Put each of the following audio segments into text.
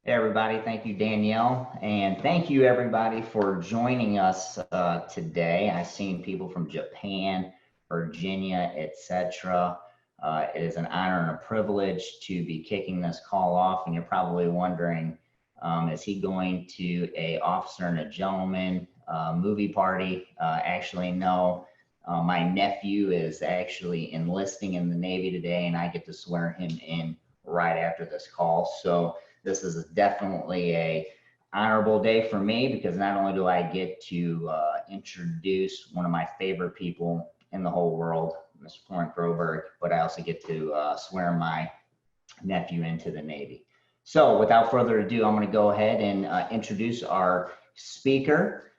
Hey everybody, thank you Danielle, and thank you everybody for joining us today. I've seen people from Japan, Virginia, etc. It is an honor and a privilege to be kicking this call off, and you're probably wondering, is he going to a officer and a gentleman movie party? Actually, no. My nephew is actually enlisting in the Navy today, and I get to swear him in right after this call. So this is definitely a honorable day for me because not only do I get to introduce one of my favorite people in the whole world, Mr. Flo Groberg, but I also get to swear my nephew into the Navy. So without further ado, I'm going to go ahead and introduce our speaker.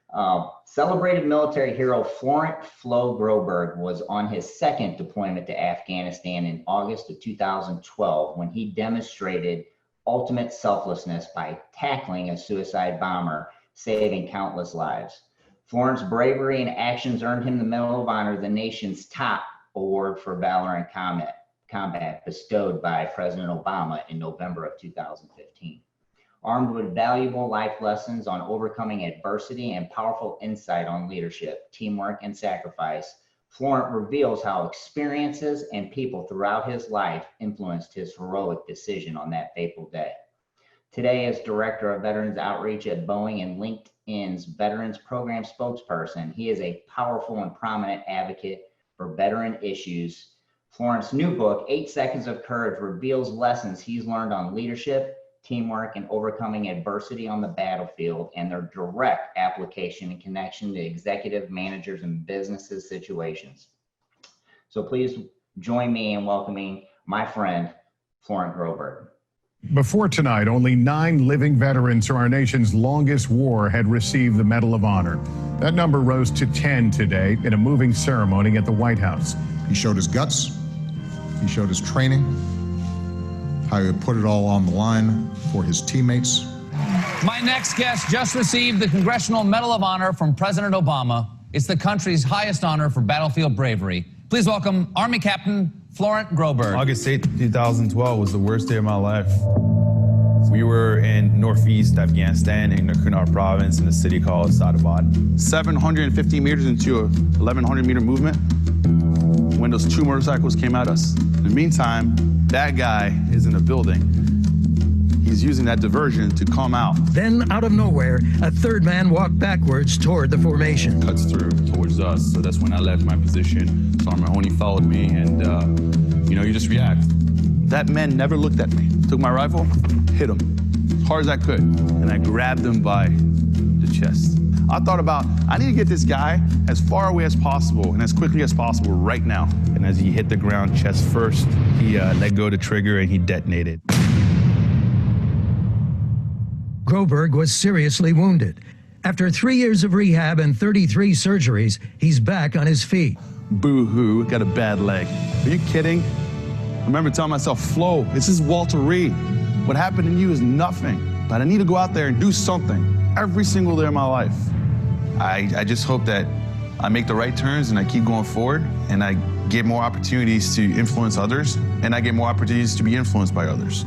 Celebrated military hero Florent Flo Groberg was on his second deployment to Afghanistan in August of 2012 when he demonstrated ultimate selflessness by tackling a suicide bomber, saving countless lives. Florent's bravery and actions earned him the Medal of Honor, the nation's top award for valor in combat, bestowed by President Obama in November of 2015. Armed with valuable life lessons on overcoming adversity and powerful insight on leadership, teamwork, and sacrifice, Florent reveals how experiences and people throughout his life influenced his heroic decision on that fateful day. Today, as Director of Veterans Outreach at Boeing and LinkedIn's Veterans Program spokesperson, he is a powerful and prominent advocate for veteran issues. Florent's new book, 8 Seconds of Courage, reveals lessons he's learned on leadership, teamwork, and overcoming adversity on the battlefield and their direct application and connection to executive managers and businesses situations. So please join me in welcoming my friend, Flo Groberg. Before tonight, only 9 living veterans from our nation's longest war had received the Medal of Honor. That number rose to 10 today in a moving ceremony at the White House. He showed his guts, he showed his training, how he put it all on the line for his teammates. My next guest just received the Congressional Medal of Honor from President Obama. It's the country's highest honor for battlefield bravery. Please welcome Army Captain Florent Groberg. August 8th, 2012 was the worst day of my life. We were in northeast Afghanistan in the Kunar province in a city called Sadabad. 750 meters into a 1,100 meter movement when those 2 motorcycles came at us. In the meantime, that guy is in a building. He's using that diversion to come out. Then, out of nowhere, a third man walked backwards toward the formation. Cuts through towards us, so that's when I left my position. Sergeant Mahoney followed me, and you just react. That man never looked at me. Took my rifle, hit him as hard as I could, and I grabbed him by the chest. I thought about, I need to get this guy as far away as possible and as quickly as possible right now. And as he hit the ground chest first, he let go of the trigger and he detonated. Groberg was seriously wounded. After 3 years of rehab and 33 surgeries, he's back on his feet. Boo-hoo, got a bad leg. Are you kidding? I remember telling myself, Flo, this is Walter Reed. What happened to you is nothing, but I need to go out there and do something every single day of my life. I just hope that I make the right turns and I keep going forward and I get more opportunities to influence others and I get more opportunities to be influenced by others.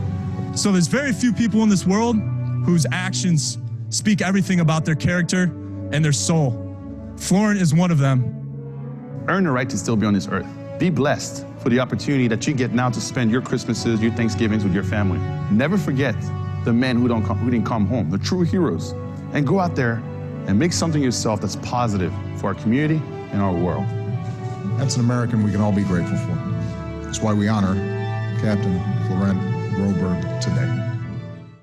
So there's very few people in this world whose actions speak everything about their character and their soul. Florent is one of them. Earn the right to still be on this earth. Be blessed for the opportunity that you get now to spend your Christmases, your Thanksgivings with your family. Never forget the men who didn't come home, the true heroes, and go out there and make something yourself that's positive for our community and our world. That's an American we can all be grateful for. That's why we honor Captain Florent Groberg today.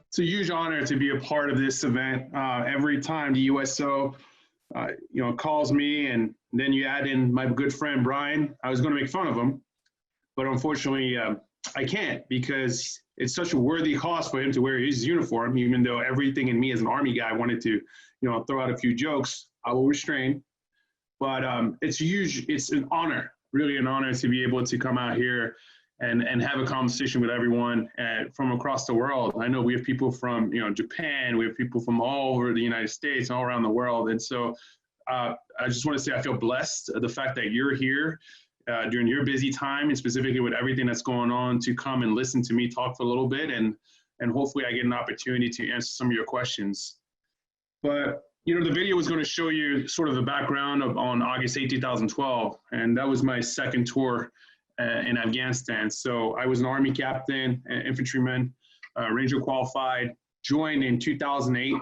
It's a huge honor to be a part of this event. Every time the USO, calls me, and then you add in my good friend Brian. I was going to make fun of him, but unfortunately, I can't because it's such a worthy cause for him to wear his uniform. Even though everything in me as an Army guy wanted to, throw out a few jokes, I will restrain. But it's huge. It's an honor, really an honor to be able to come out here and have a conversation with everyone from across the world. I know we have people from Japan, we have people from all over the United States, all around the world. And so I just want to say I feel blessed, the fact that you're here during your busy time, and specifically with everything that's going on, to come and listen to me talk for a little bit and and hopefully I get an opportunity to answer some of your questions. But, you know, the video was going to show you sort of the background on August 8, 2012, and that was my second tour in Afghanistan. So I was an Army captain, infantryman, Ranger qualified, joined in 2008.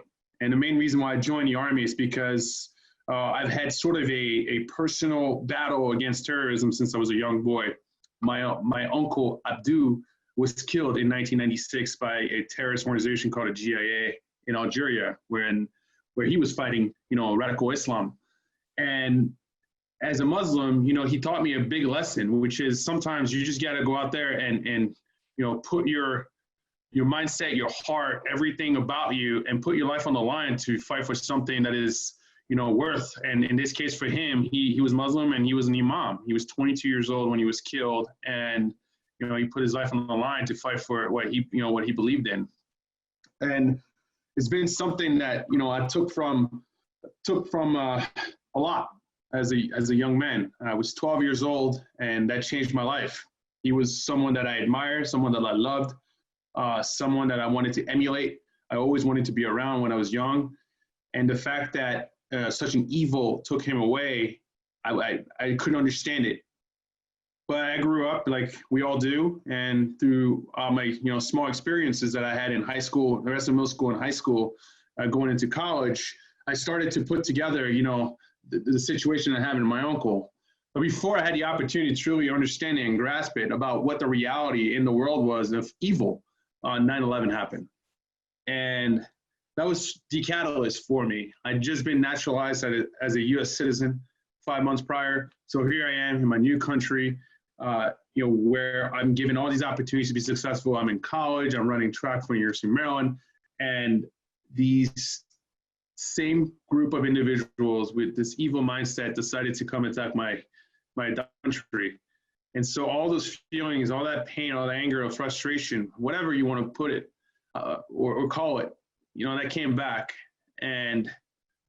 And the main reason why I joined the Army is because I've had sort of a personal battle against terrorism since I was a young boy. My uncle Abdou was killed in 1996 by a terrorist organization called a GIA in Algeria, where he was fighting, you know, radical Islam. And as a Muslim, you know, he taught me a big lesson, which is sometimes you just got to go out there and you know, put your mindset, your heart, everything about you, and put your life on the line to fight for something that is, you know, worth. And in this case for him, he was Muslim and he was an imam. He was 22 years old when he was killed, and you know, he put his life on the line to fight for what he believed in. And it's been something that, you know, I took from a lot as a young man. I was 12 years old, and that changed my life. He was someone that I admired, someone that I loved, someone that I wanted to emulate. I always wanted to be around when I was young. And the fact that such an evil took him away, I couldn't understand it. But I grew up like we all do, and through my, you know, small experiences that I had in high school, the rest of middle school and high school, going into college, I started to put together, you know, the situation I have in my uncle. But before I had the opportunity to truly understand it and grasp it about what the reality in the world was of evil, 9/11 happened. And that was the catalyst for me. I'd just been naturalized as a US citizen 5 months prior. So here I am in my new country, you know, where I'm given all these opportunities to be successful. I'm in college, I'm running track for University of Maryland, and these same group of individuals with this evil mindset decided to come attack my country. And so all those feelings, all that pain, all that anger, or frustration, whatever you want to put it or call it, you know, that came back. And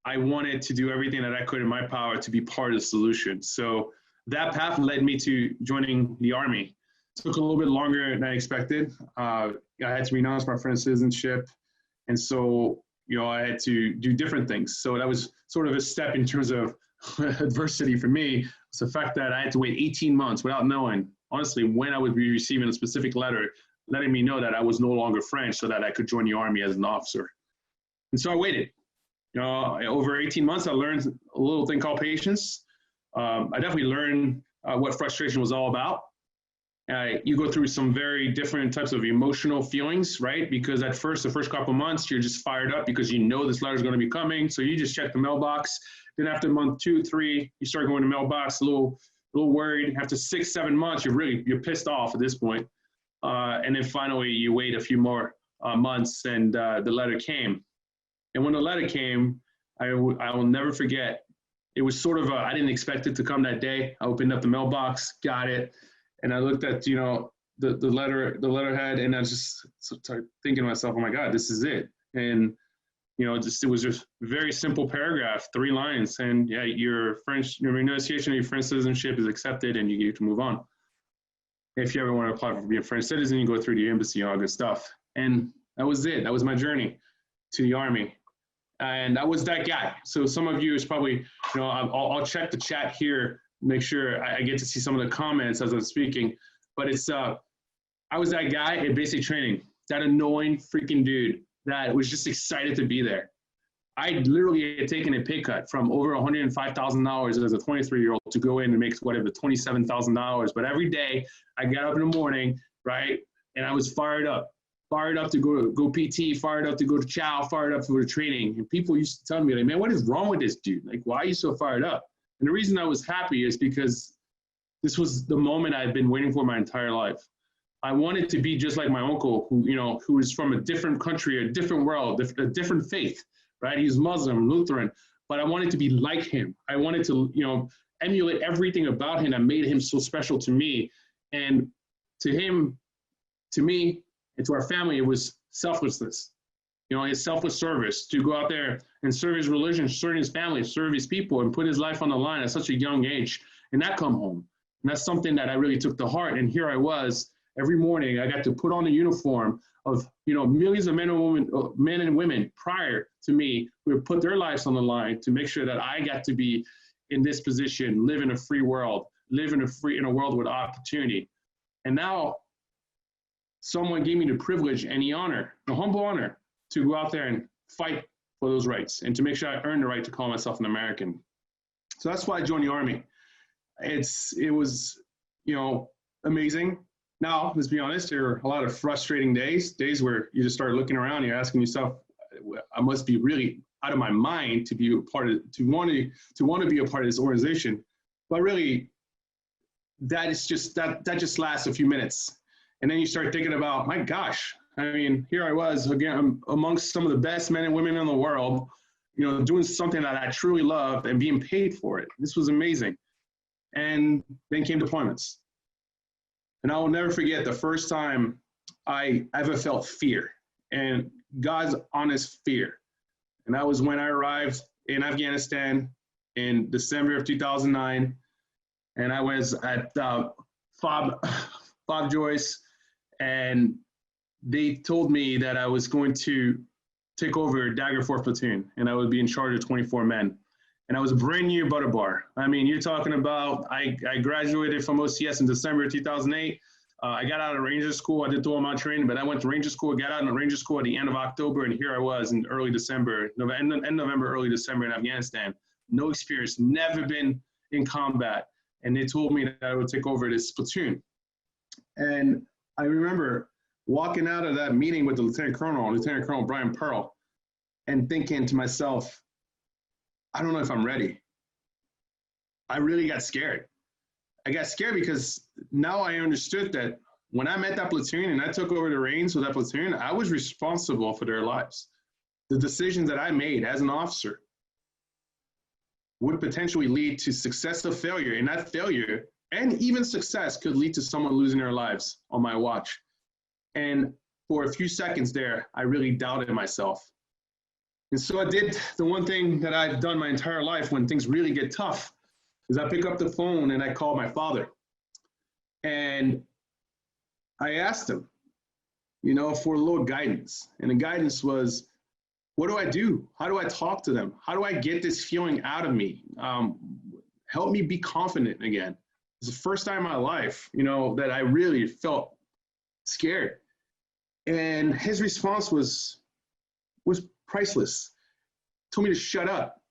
I wanted to do everything that I could in my power to be part of the solution. So that path led me to joining the Army. It took a little bit longer than I expected. I had to renounce my French citizenship. And so, you know, I had to do different things. So that was sort of a step in terms of adversity for me. It's the fact that I had to wait 18 months without knowing, honestly, when I would be receiving a specific letter letting me know that I was no longer French so that I could join the Army as an officer. And so I waited. You know, over 18 months, I learned a little thing called patience. I definitely learned what frustration was all about. You go through some very different types of emotional feelings, right? Because at first, the first couple of months, you're just fired up because you know this letter is going to be coming. So you just check the mailbox. Then after month 2, 3, you start going to mailbox, a little worried. After 6, 7 months, you're pissed off at this point. And then finally, you wait a few more months, and the letter came. And when the letter came, I will never forget. It was sort of I didn't expect it to come that day. I opened up the mailbox, got it, and I looked at, you know, the letterhead, and I just started thinking to myself, oh my God, this is it. And you know, it was just a very simple paragraph, 3 lines, and yeah, your renunciation of your French citizenship is accepted, and you get to move on. If you ever want to apply for being a French citizen, you go through the embassy, all good stuff. And that was it. That was my journey to the Army. And I was that guy. So some of you is probably, you know, I'll check the chat here, make sure I get to see some of the comments as I'm speaking. But it's, I was that guy at basic training, that annoying freaking dude that was just excited to be there. I literally had taken a pay cut from over $105,000 as a 23-year-old to go in and make whatever, $27,000. But every day I got up in the morning, right, and I was fired up to go PT, fired up to go to chow, fired up to go to training. And people used to tell me, like, man, what is wrong with this dude? Like, why are you so fired up? And the reason I was happy is because this was the moment I've been waiting for my entire life. I wanted to be just like my uncle, who is from a different country, a different world, a different faith, right? He's Muslim, Lutheran, but I wanted to be like him. I wanted to, you know, emulate everything about him that made him so special to me. And to him, to me, and to our family, it was selflessness. You know, his selfless service to go out there and serve his religion, serve his family, serve his people, and put his life on the line at such a young age, and not come home. And that's something that I really took to heart. And here I was every morning I got to put on the uniform of, you know, millions of men and women prior to me who have put their lives on the line to make sure that I got to be in this position, live in a free world, live in a world with opportunity. And now someone gave me the privilege and the honor, the humble honor, to go out there and fight for those rights and to make sure I earn the right to call myself an American. So that's why I joined the Army. It was, you know, amazing. Now, let's be honest, there are a lot of frustrating days where you just start looking around, you're asking yourself, I must be really out of my mind to be a part of, to want to be a part of this organization. But really, that just lasts a few minutes. And then you start thinking about, my gosh, I mean, here I was, again, amongst some of the best men and women in the world, you know, doing something that I truly loved and being paid for it. This was amazing. And then came deployments. And I will never forget the first time I ever felt fear, and God's honest fear. And that was when I arrived in Afghanistan in December of 2009. And I was at Fob Joyce, and they told me that I was going to take over Dagger 4th Platoon, and I would be in charge of 24 men. And I was a brand new butter bar. I mean, you're talking about, I graduated from OCS in December of 2008. I got out of Ranger School. I did 12-month training, but I went to Ranger School, got out of Ranger School at the end of October, and here I was in early December, end November, early December in Afghanistan. No experience, never been in combat. And they told me that I would take over this platoon. And I remember walking out of that meeting with the Lieutenant Colonel Brian Pearl, and thinking to myself, I don't know if I'm ready. I really got scared. I got scared because now I understood that when I met that platoon and I took over the reins of that platoon, I was responsible for their lives. The decisions that I made as an officer would potentially lead to success or failure, and that failure and even success could lead to someone losing their lives on my watch. And for a few seconds there, I really doubted myself. And so I did the one thing that I've done my entire life when things really get tough, is I pick up the phone and I call my father. And I asked him, you know, for a little guidance. And the guidance was, what do I do? How do I talk to them? How do I get this feeling out of me? Help me be confident again. It's the first time in my life, you know, that I really felt scared. And his response was priceless. Told me to shut up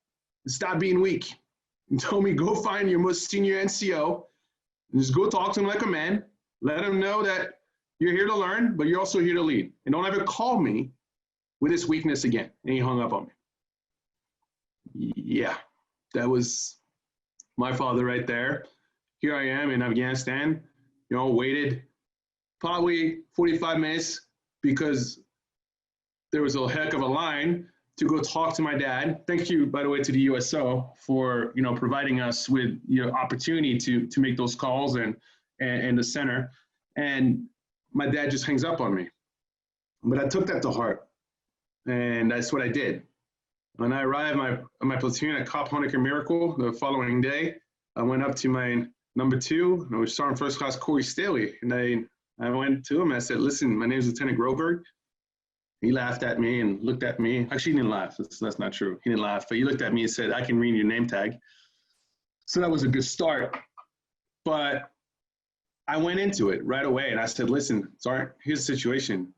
and stop being weak. And told me, go find your most senior NCO and just go talk to him like a man. Let him know that you're here to learn, but you're also here to lead. And don't ever call me with this weakness again. And he hung up on me. Yeah, that was my father right there. Here I am in Afghanistan, you know, waited probably 45 minutes because there was a heck of a line to go talk to my dad. Thank you, by the way, to the USO for, you know, providing us with, you know, opportunity to make those calls and the center. And my dad just hangs up on me. But I took that to heart, and that's what I did. When I arrived my platoon at Cop Honecker Miracle the following day, I went up to my number 2, and I was Sergeant First Class Corey Staley, and I went to him and I said, listen, my name is Lieutenant Groberg. He laughed at me and looked at me. Actually, he didn't laugh. That's not true. He didn't laugh, but he looked at me and said, I can read your name tag. So that was a good start. But I went into it right away and I said, listen, Sergeant, here's the situation.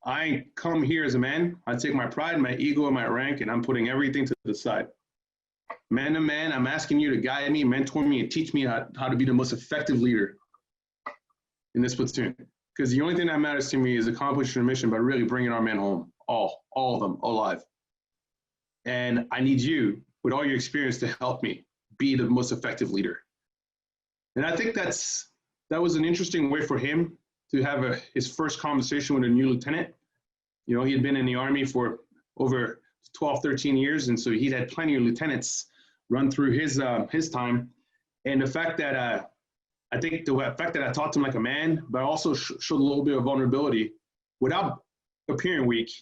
I come here as a man. I take my pride, my ego, and my rank, and I'm putting everything to the side. Man to man, I'm asking you to guide me, mentor me, and teach me how to be the most effective leader in this platoon. Because the only thing that matters to me is accomplishing a mission, but really bringing our men home, all of them, alive. And I need you, with all your experience, to help me be the most effective leader. And I think that was an interesting way for him to have his first conversation with a new lieutenant. You know, he had been in the Army for over 12, 13 years, and so he'd had plenty of lieutenants run through his time. And the fact that I think the fact that I talked to him like a man, but also showed a little bit of vulnerability without appearing weak,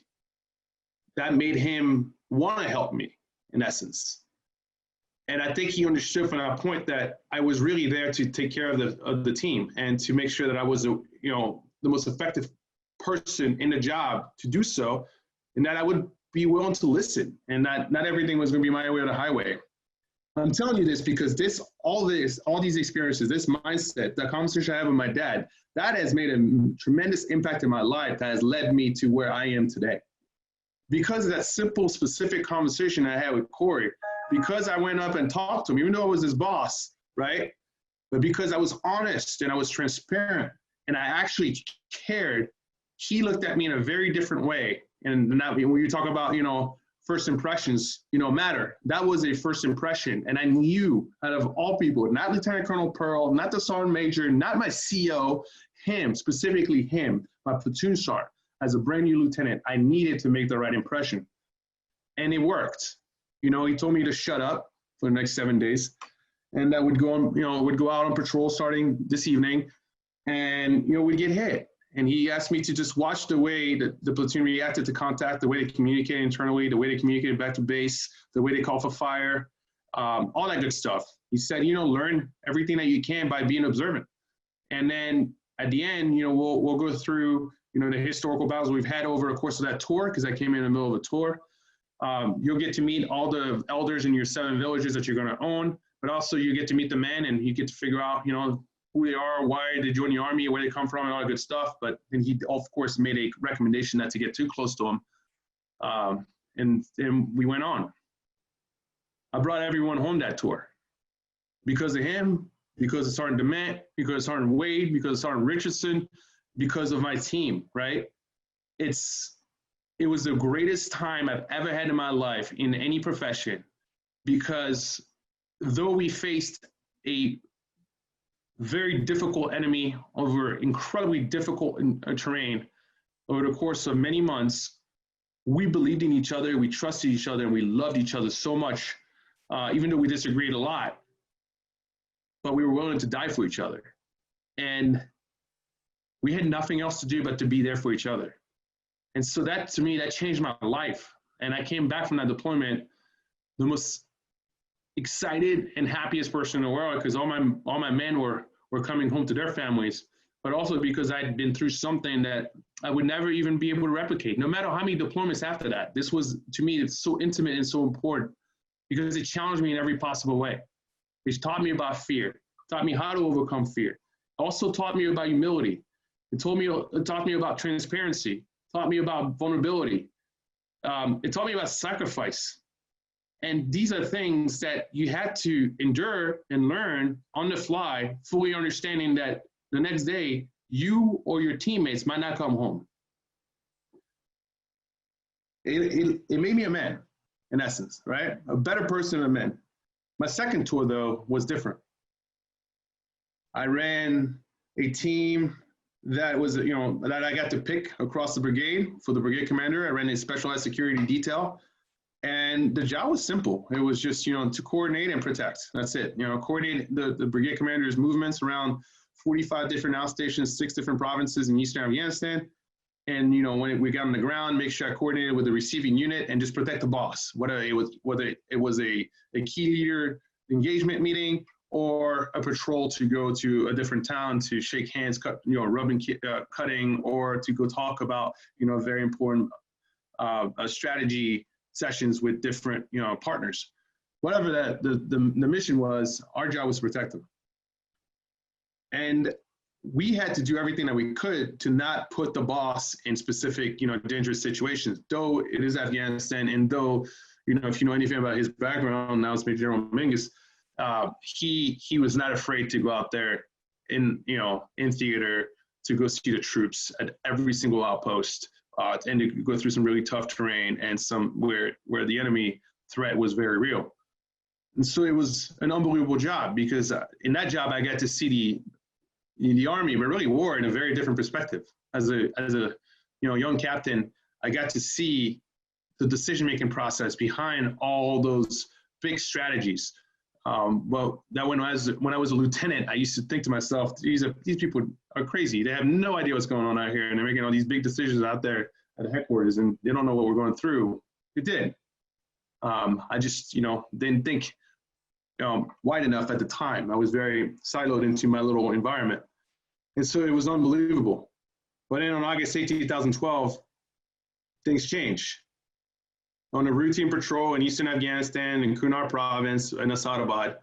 that made him want to help me, in essence. And I think he understood from that point that I was really there to take care of the team and to make sure that I was, the most effective person in the job to do so, and that I would be willing to listen, and not everything was going to be my way or the highway. I'm telling you this because all these experiences, this mindset, that conversation I had with my dad, that has made a tremendous impact in my life that has led me to where I am today. Because of that simple, specific conversation I had with Corey, because I went up and talked to him, even though I was his boss, right? But because I was honest and I was transparent and I actually cared, he looked at me in a very different way. And now when you talk about, first impressions, matter. That was a first impression. And I knew out of all people, not Lieutenant Colonel Pearl, not the Sergeant Major, not my CO, him, specifically him, my platoon sergeant, as a brand new lieutenant, I needed to make the right impression. And it worked. He told me to shut up for the next 7 days. And I would go on, would go out on patrol starting this evening, and, we'd get hit. And he asked me to just watch the way the platoon reacted to contact, the way they communicated internally, the way they communicated back to base, the way they call for fire, all that good stuff. He said, learn everything that you can by being observant. And then at the end, we'll go through, the historical battles we've had over the course of that tour, because I came in the middle of a tour. You'll get to meet all the elders in your 7 villages that you're going to own, but also you get to meet the men, and you get to figure out, who they are, why they joined the Army, where they come from, and all that good stuff. But then he, of course, made a recommendation not to get too close to him. And we went on. I brought everyone home that tour because of him, because of Sergeant DeMint, because of Sergeant Wade, because of Sergeant Richardson, because of my team, right? It was the greatest time I've ever had in my life in any profession, because though we faced a very difficult enemy over incredibly difficult terrain over the course of many months, we believed in each other, we trusted each other, and we loved each other so much, even though we disagreed a lot, but we were willing to die for each other. And we had nothing else to do but to be there for each other. And so that, to me, that changed my life. And I came back from that deployment the most excited and happiest person in the world, because all my men were coming home to their families, but also because I'd been through something that I would never even be able to replicate, no matter how many deployments after that. This was, to me, it's so intimate and so important because it challenged me in every possible way. It taught me about fear, taught me how to overcome fear, also taught me about humility. It taught me about transparency, taught me about vulnerability. It taught me about sacrifice. And these are things that you had to endure and learn on the fly, fully understanding that the next day, you or your teammates might not come home. It made me a man, in essence, right? A better person than a man. My second tour, though, was different. I ran a team that was, that I got to pick across the brigade for the brigade commander. I ran a specialized security detail. And the job was simple. It was just, to coordinate and protect. That's it. Coordinate the brigade commander's movements around 45 different outstations, 6 different provinces in Eastern Afghanistan. And, when we got on the ground, make sure I coordinated with the receiving unit and just protect the boss, whether it was a key leader engagement meeting or a patrol to go to a different town to shake hands, rubbing, cutting, or to go talk about, very important strategy sessions with different, partners. Whatever the mission was, our job was to protect them. And we had to do everything that we could to not put the boss in specific, dangerous situations, though it is Afghanistan. And though, if you know anything about his background, now it's Major General Mingus, he was not afraid to go out there in theater to go see the troops at every single outpost, and to go through some really tough terrain and some where the enemy threat was very real. And so it was an unbelievable job, because in that job I got to see the Army, but really war, in a very different perspective. As a young captain, I got to see the decision-making process behind all those big strategies. Well, that when I was a lieutenant, I used to think to myself, these people are crazy. They have no idea what's going on out here, and they're making all these big decisions out there at headquarters, and they don't know what we're going through. It did. I just, didn't think wide enough at the time. I was very siloed into my little environment. And so it was unbelievable. But then on August 8, 2012, things changed. On a routine patrol in eastern Afghanistan in Kunar province in Asadabad,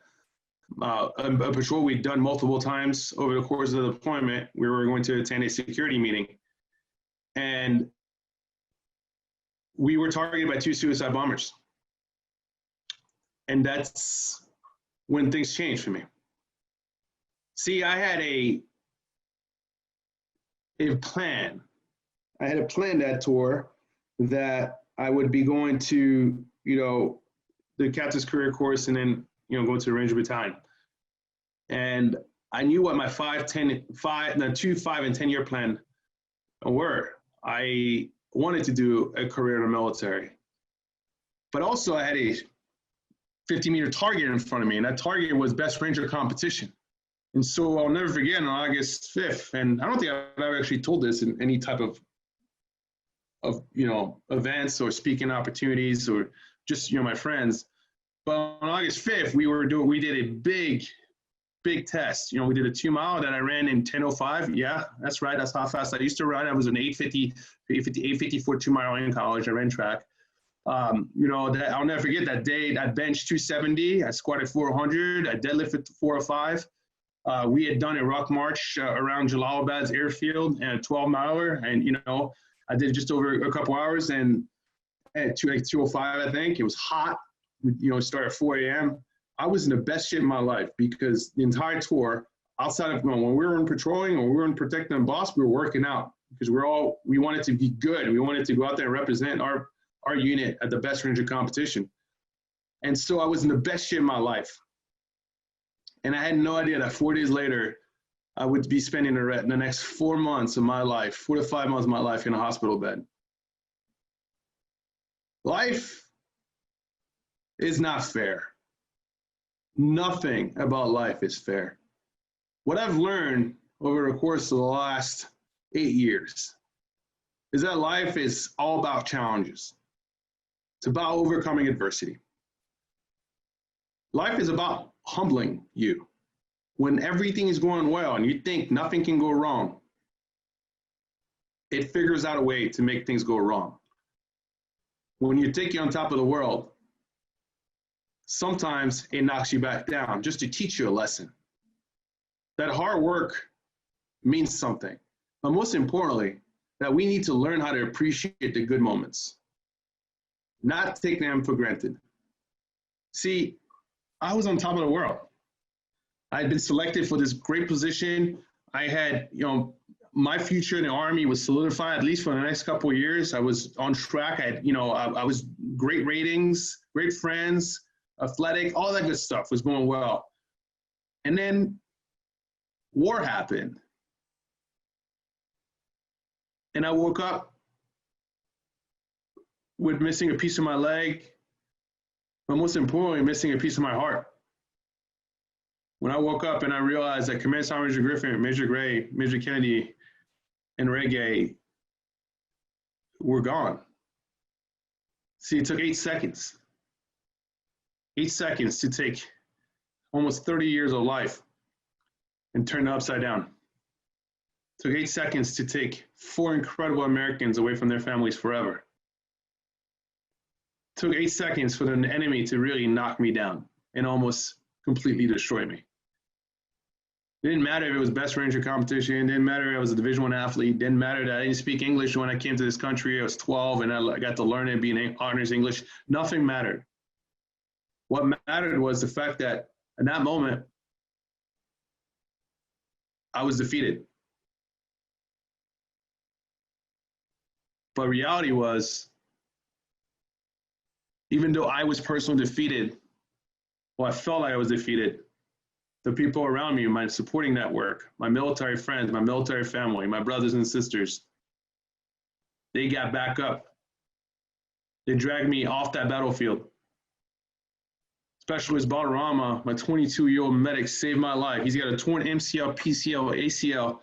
a patrol we'd done multiple times over the course of the deployment, we were going to attend a security meeting. And we were targeted by 2 suicide bombers. And that's when things changed for me. See, I had a plan. I had a plan that tour that I would be going to, the captain's career course and then, go to the Ranger Battalion. And I knew what my 2, 5, and 10-year plan were. I wanted to do a career in the military, but also I had a 50-meter target in front of me, and that target was best Ranger competition. And so I'll never forget on August 5th, and I don't think I've ever actually told this in any type of events or speaking opportunities or just, my friends. But on August 5th, we did a big test. We did a 2-mile that I ran in 10:05. Yeah, that's right. That's how fast I used to run. I was an 8:54 2-mile in college. I ran track. I'll never forget that day. I benched 270. I squatted 400. I deadlifted 405. We had done a rock march around Jalalabad's airfield and a 12-miler, and I did just over a couple hours, and at 205, I think. It was hot. Start at 4 a.m. I was in the best shape of my life because the entire tour, outside of when we were in patrolling or we were in protecting the boss, we were working out because we wanted to be good. We wanted to go out there and represent our unit at the best Ranger competition. And so I was in the best shape of my life. And I had no idea that 4 days later, I would be spending the next 4 months of my life, 4 to 5 months of my life in a hospital bed. Life is not fair. Nothing about life is fair. What I've learned over the course of the last 8 years is that life is all about challenges. It's about overcoming adversity. Life is about humbling you. When everything is going well and you think nothing can go wrong, it figures out a way to make things go wrong. When you think you're on top of the world, sometimes it knocks you back down just to teach you a lesson. That hard work means something, but most importantly, that we need to learn how to appreciate the good moments, not take them for granted. See, I was on top of the world. I had been selected for this great position. I had, my future in the Army was solidified, at least for the next couple of years. I was on track. I had, I was great ratings, great friends, athletic, all that good stuff was going well. And then war happened. And I woke up with missing a piece of my leg, but most importantly, missing a piece of my heart. When I woke up and I realized that Command Sergeant Major Griffin, Major Gray, Major Kennedy, and Reggae were gone. See, it took 8 seconds. 8 seconds to take almost 30 years of life and turn it upside down. It took 8 seconds to take 4 incredible Americans away from their families forever. It took 8 seconds for the enemy to really knock me down and almost completely destroy me. It didn't matter if it was best Ranger competition. It didn't matter if I was a Division I athlete. It didn't matter that I didn't speak English when I came to this country. I was 12 and I got to learn it, being honors English. Nothing mattered. What mattered was the fact that in that moment, I was defeated. But reality was, even though I was personally defeated, well, I felt like I was defeated, the people around me, my supporting network, my military friends, my military family, my brothers and sisters, they got back up. They dragged me off that battlefield. Specialist Balarama, my 22-year-old medic, saved my life. He's got a torn MCL, PCL, ACL.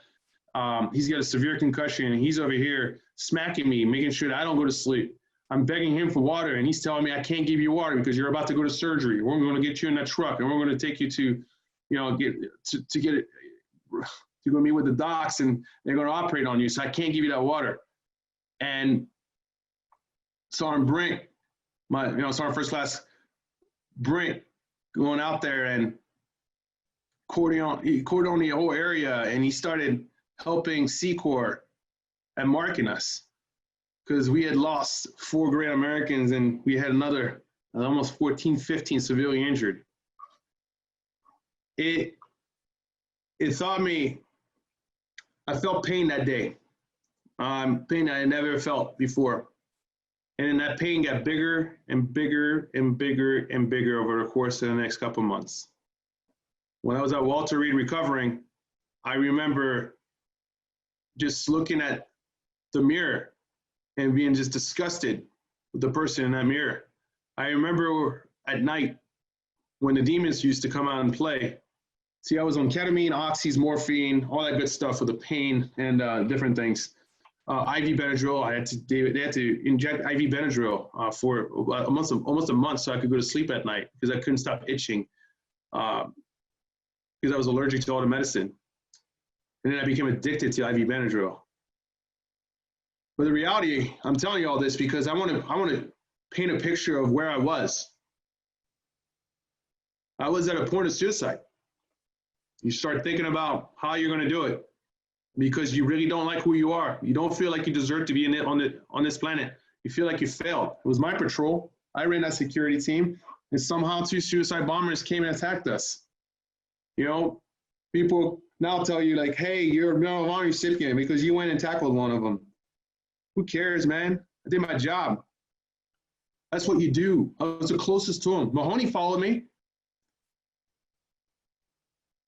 He's got a severe concussion, and he's over here smacking me, making sure that I don't go to sleep. I'm begging him for water, and he's telling me I can't give you water because you're about to go to surgery. We're going to get you in that truck, and we're going to take you to, to go meet with the docs, and they're going to operate on you. So I can't give you that water. And Sergeant Brink, Sergeant First Class Brink, going out there and he cordoned the whole area, and he started helping Secor and marking us because we had lost 4 great Americans, and we had another almost 14, 15 severely injured. It taught me, I felt pain that day, pain that I never felt before. And then that pain got bigger and bigger and bigger and bigger over the course of the next couple of months. When I was at Walter Reed recovering, I remember just looking at the mirror and being just disgusted with the person in that mirror. I remember at night when the demons used to come out and play. See, I was on ketamine, oxys, morphine, all that good stuff for the pain and different things. IV Benadryl, they had to inject IV Benadryl for almost a month so I could go to sleep at night because I couldn't stop itching because I was allergic to all the medicine. And then I became addicted to IV Benadryl. But the reality, I'm telling you all this because I want to paint a picture of where I was. I was at a point of suicide. You start thinking about how you're going to do it because you really don't like who you are. You don't feel like you deserve to be on this planet. You feel like you failed. It was my patrol. I ran that security team, and somehow 2 suicide bombers came and attacked us. People now tell you like, hey, you're a Medal of Honor recipient because you went and tackled one of them. Who cares, man? I did my job. That's what you do. I was the closest to him. Mahoney followed me.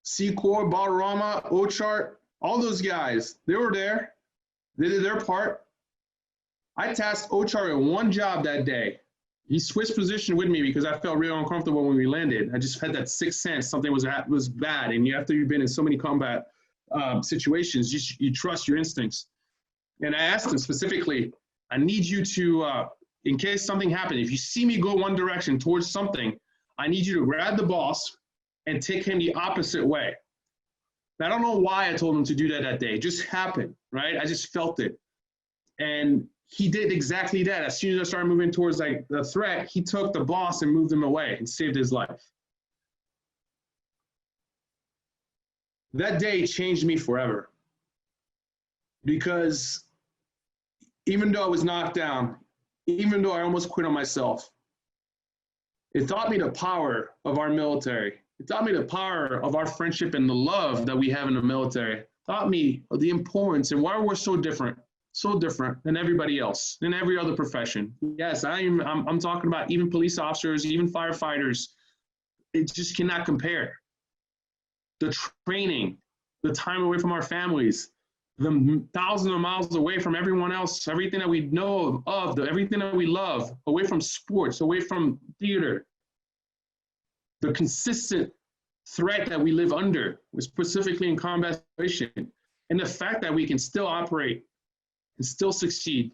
Secor, Balderrama, Ochart, all those guys, they were there. They did their part. I tasked Ochart in one job that day. He switched position with me because I felt real uncomfortable when we landed. I just had that sixth sense something was bad. And after you've been in so many combat situations, you trust your instincts. And I asked him specifically, I need you to, in case something happened, if you see me go one direction towards something, I need you to grab the boss and take him the opposite way. I don't know why I told him to do that day. It just happened, right? I just felt it. And he did exactly that. As soon as I started moving towards like the threat, he took the boss and moved him away and saved his life. That day changed me forever because even though I was knocked down, even though I almost quit on myself, it taught me the power of our military. It taught me the power of our friendship and the love that we have in the military. It taught me the importance and why we're so different than everybody else, than every other profession. Yes, I'm talking about even police officers, even firefighters. It just cannot compare. The training, the time away from our families, the thousands of miles away from everyone else, everything that we know of, everything that we love, away from sports, away from theater. The consistent threat that we live under, specifically in combat situation, and the fact that we can still operate and still succeed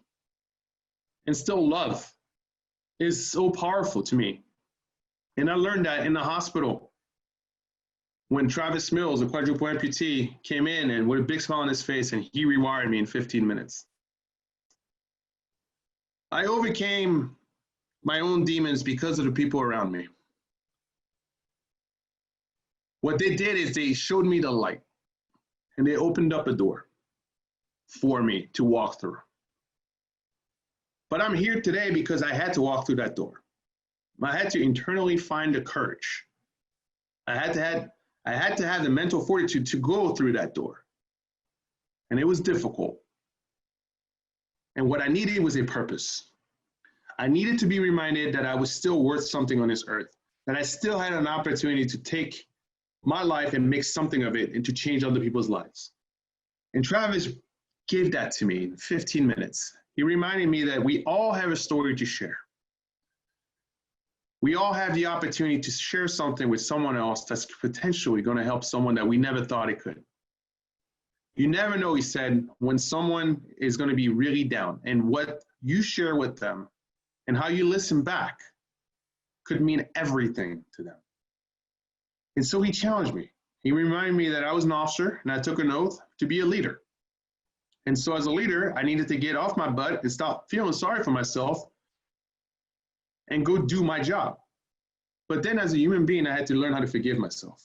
and still love is so powerful to me. And I learned that in the hospital when Travis Mills, a quadruple amputee, came in and with a big smile on his face, and he rewired me in 15 minutes. I overcame my own demons because of the people around me. What they did is they showed me the light, and they opened up a door for me to walk through. But I'm here today because I had to walk through that door. I had to internally find the courage. I had to have the mental fortitude to go through that door. And it was difficult. And what I needed was a purpose. I needed to be reminded that I was still worth something on this earth, that I still had an opportunity to take my life and make something of it and to change other people's lives. And Travis gave that to me in 15 minutes. He reminded me that we all have a story to share. We all have the opportunity to share something with someone else that's potentially going to help someone that we never thought it could. You never know, he said, when someone is going to be really down, and what you share with them and how you listen back could mean everything to them. And so he challenged me. He reminded me that I was an officer and I took an oath to be a leader. And so as a leader, I needed to get off my butt and stop feeling sorry for myself and go do my job. But then as a human being, I had to learn how to forgive myself.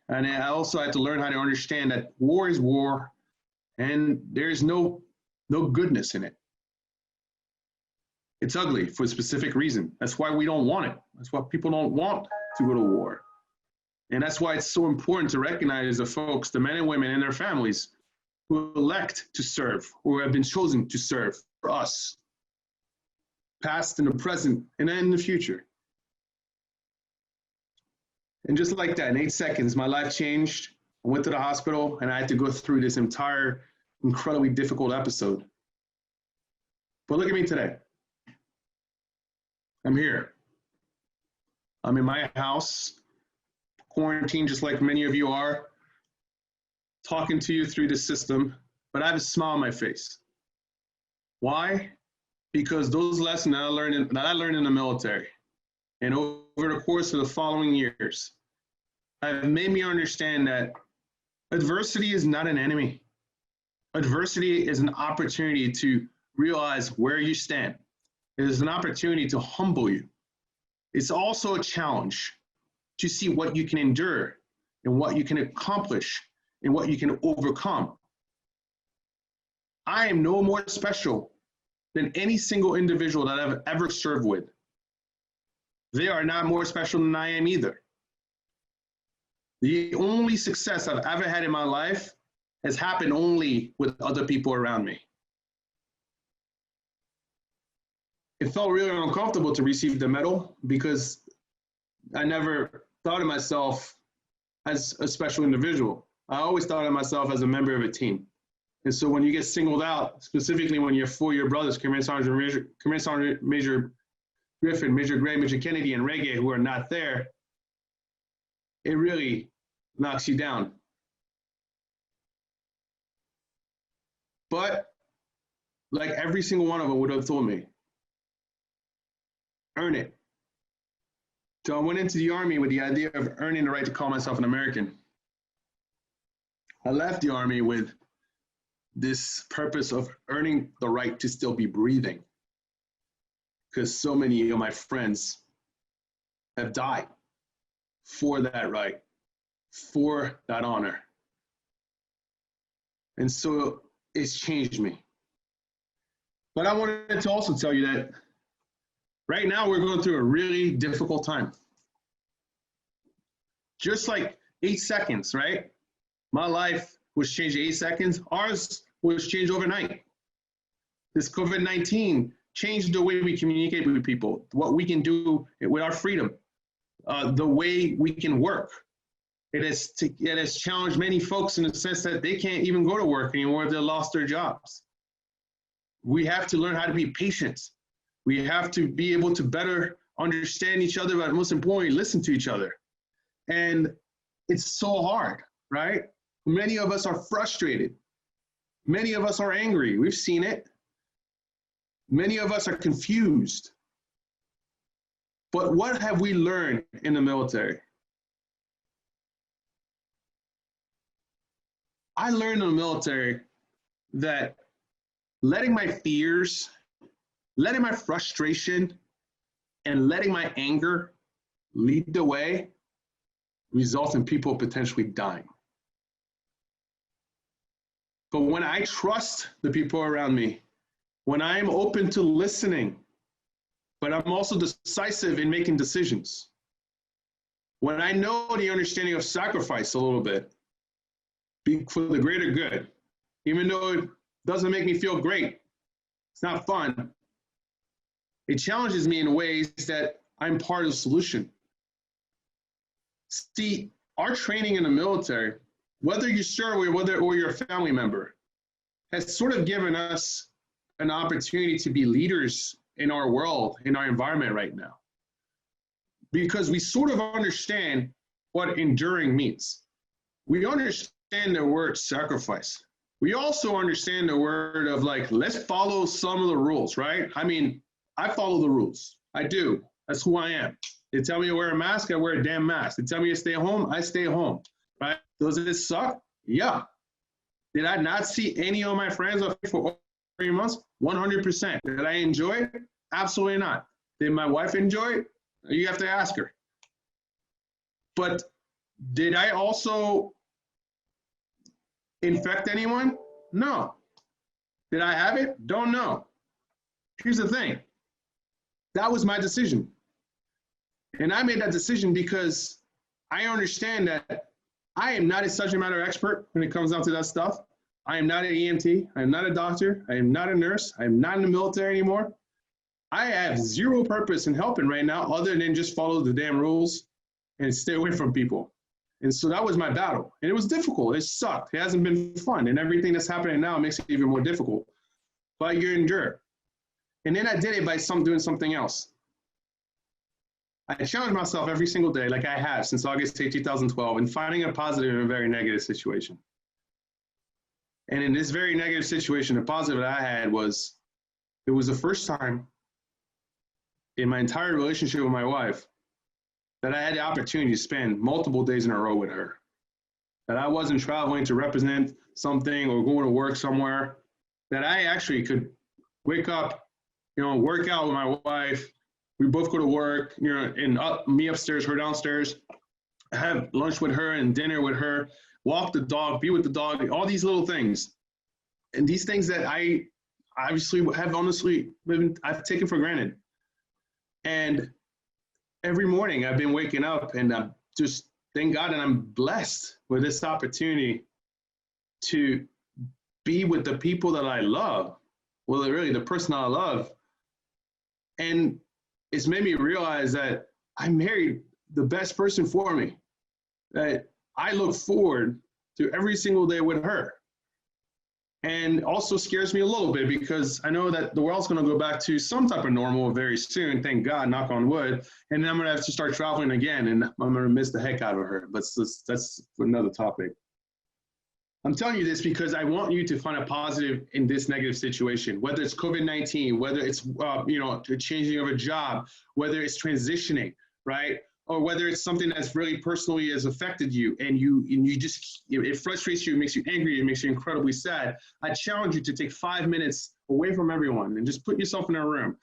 And I also had to learn how to understand that war is war and there's no goodness in it. It's ugly for a specific reason. That's why we don't want it. That's why people don't want to go to war. And that's why it's so important to recognize the folks, the men and women and their families who elect to serve, who have been chosen to serve for us, past and the present, and then in the future. And just like that, in 8 seconds, my life changed. I went to the hospital and I had to go through this entire incredibly difficult episode. But look at me today. I'm here. I'm in my house, quarantined just like many of you are, talking to you through the system, but I have a smile on my face. Why? Because those lessons that I learned in the military and over the course of the following years have made me understand that adversity is not an enemy. Adversity is an opportunity to realize where you stand. It is an opportunity to humble you. It's also a challenge to see what you can endure and what you can accomplish and what you can overcome. I am no more special than any single individual that I've ever served with. They are not more special than I am either. The only success I've ever had in my life has happened only with other people around me. It felt really uncomfortable to receive the medal because I never thought of myself as a special individual. I always thought of myself as a member of a team. And so when you get singled out, specifically when you're for your brothers, Command Sergeant Major Griffin, Major Gray, Major Kennedy, and Reggae, who are not there, it really knocks you down. But like every single one of them would have told me, earn it. So I went into the Army with the idea of earning the right to call myself an American. I left the Army with this purpose of earning the right to still be breathing, because so many of my friends have died for that right, for that honor. And so it's changed me. But I wanted to also tell you that right now we're going through a really difficult time. Just like 8 seconds, right? My life was changed in 8 seconds. Ours was changed overnight. This COVID-19 changed the way we communicate with people, what we can do with our freedom, the way we can work. It has challenged many folks in the sense that they can't even go to work anymore if they lost their jobs. We have to learn how to be patient. We have to be able to better understand each other, but most importantly, listen to each other. And it's so hard, right? Many of us are frustrated. Many of us are angry. We've seen it. Many of us are confused. But what have we learned in the military? I learned in the military that letting my fears, letting my frustration, and letting my anger lead the way results in people potentially dying. But when I trust the people around me, when I'm open to listening, but I'm also decisive in making decisions, when I know the understanding of sacrifice a little bit, for the greater good, even though it doesn't make me feel great, it's not fun, it challenges me in ways that I'm part of the solution. See, our training in the military, whether you serve or you're a family member, has sort of given us an opportunity to be leaders in our world, in our environment right now. Because we sort of understand what enduring means. We understand the word sacrifice. We also understand the word of like, let's follow some of the rules, right? I mean, I follow the rules. I do. That's who I am. They tell me to wear a mask, I wear a damn mask. They tell me to stay home, I stay home. Right? Does it suck? Yeah. Did I not see any of my friends for 3 months? 100%. Did I enjoy it? Absolutely not. Did my wife enjoy it? You have to ask her. But did I also infect anyone? No. Did I have it? Don't know. Here's the thing. That was my decision. And I made that decision because I understand that I am not a subject matter expert when it comes down to that stuff. I am not an EMT. I am not a doctor. I am not a nurse. I am not in the military anymore. I have zero purpose in helping right now other than just follow the damn rules and stay away from people. And so that was my battle. And it was difficult. It sucked. It hasn't been fun. And everything that's happening now makes it even more difficult. But you endure. And then I did it by doing something else. I challenge myself every single day, like I have since August 8, 2012, and finding a positive in a very negative situation. And in this very negative situation, the positive that I had was, it was the first time in my entire relationship with my wife that I had the opportunity to spend multiple days in a row with her. That I wasn't traveling to represent something or going to work somewhere. That I actually could wake up, work out with my wife. We both go to work, and me upstairs, her downstairs, have lunch with her and dinner with her, walk the dog, be with the dog, all these little things. And these things that I obviously I've taken for granted. And every morning I've been waking up and I'm just, thank God, and I'm blessed with this opportunity to be with the people that I love. Well, really the person I love. And it's made me realize that I married the best person for me, that I look forward to every single day with her. And also scares me a little bit because I know that the world's going to go back to some type of normal very soon, thank God, knock on wood. And then I'm going to have to start traveling again, and I'm going to miss the heck out of her. But that's another topic. I'm telling you this because I want you to find a positive in this negative situation, whether it's COVID-19, whether it's, the changing of a job, whether it's transitioning, right? Or whether it's something that's really personally has affected you and you just, it frustrates you, it makes you angry, it makes you incredibly sad. I challenge you to take 5 minutes away from everyone and just put yourself in a room.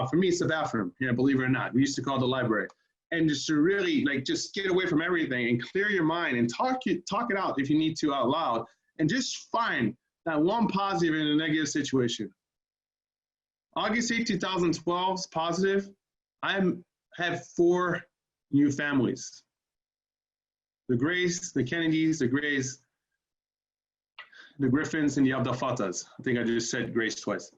For me, it's the bathroom, believe it or not. We used to call it the library. And just to really just get away from everything and clear your mind and talk it out if you need to out loud, and just find that one positive in a negative situation. August 8, 2012 is positive. I have 4 new families. The Grays, the Kennedys, the Grays, the Griffins, and the Abdel Fattahs. I think I just said Grace twice.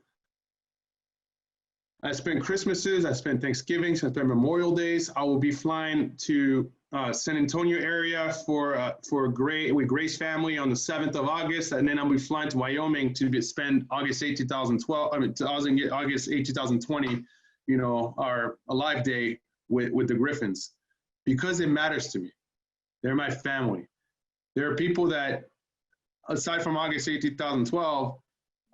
I spent Christmases, I spent Thanksgivings, I spent Memorial Days. I will be flying to San Antonio area with Grace family on the 7th of August, and then I'll be flying to Wyoming to spend August 8, 2012. August 8, 2020. Our Alive Day with the Griffins, because it matters to me. They're my family. There are people that, aside from August 8, 2012,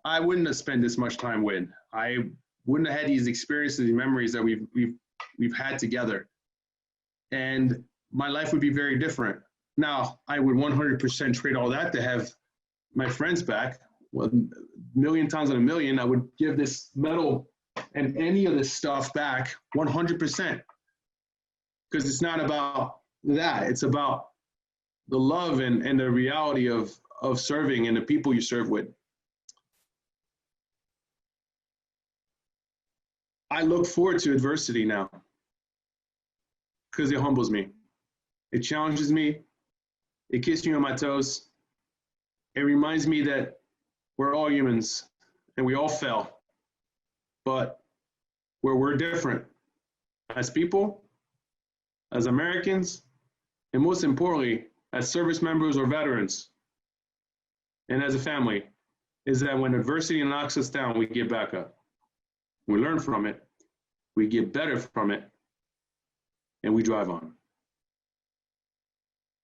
I wouldn't have spent this much time with. I wouldn't have had these experiences and memories that we've had together. And my life would be very different. Now, I would 100% trade all that to have my friends back. Well, a million times in a million, I would give this medal and any of this stuff back 100%. Because it's not about that. It's about the love and the reality of serving and the people you serve with. I look forward to adversity now because it humbles me. It challenges me. It keeps me on my toes. It reminds me that we're all humans and we all fail, but we're different as people, as Americans, and most importantly, as service members or veterans, and as a family, is that when adversity knocks us down, we get back up. We learn from it, we get better from it, and we drive on.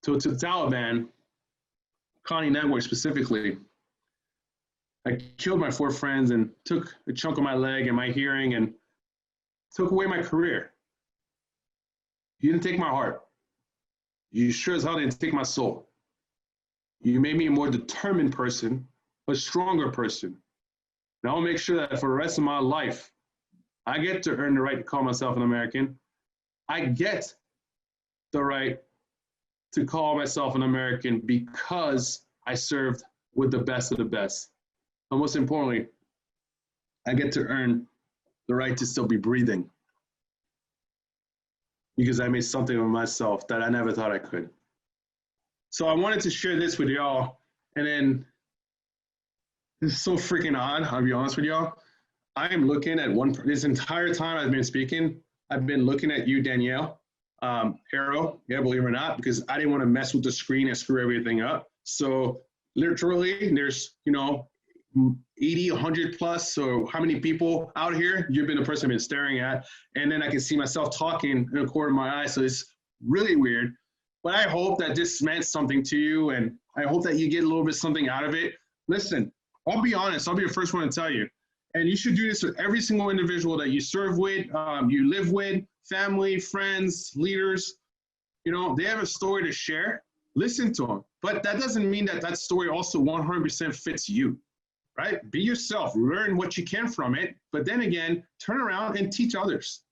So to the Taliban, Connie Network specifically, I killed my 4 friends and took a chunk of my leg and my hearing, and took away my career. You didn't take my heart. You sure as hell didn't take my soul. You made me a more determined person, a stronger person. And I'll make sure that for the rest of my life, I get to earn the right to call myself an American. I get the right to call myself an American because I served with the best of the best. And most importantly, I get to earn the right to still be breathing because I made something of myself that I never thought I could. So I wanted to share this with y'all. And then this is so freaking odd, I'll be honest with y'all. I am looking at this entire time I've been speaking, I've been looking at you, Danielle, Harrow, yeah, believe it or not, because I didn't want to mess with the screen and screw everything up. So literally there's, 80, 100 plus. So how many people out here? You've been the person I've been staring at. And then I can see myself talking in the corner of my eye. So it's really weird. But I hope that this meant something to you. And I hope that you get a little bit something out of it. Listen, I'll be honest. I'll be the first one to tell you. And you should do this with every single individual that you serve with, you live with, family, friends, leaders. They have a story to share. Listen to them. But that doesn't mean that that story also 100% fits you, right? Be yourself. Learn what you can from it. But then again, turn around and teach others.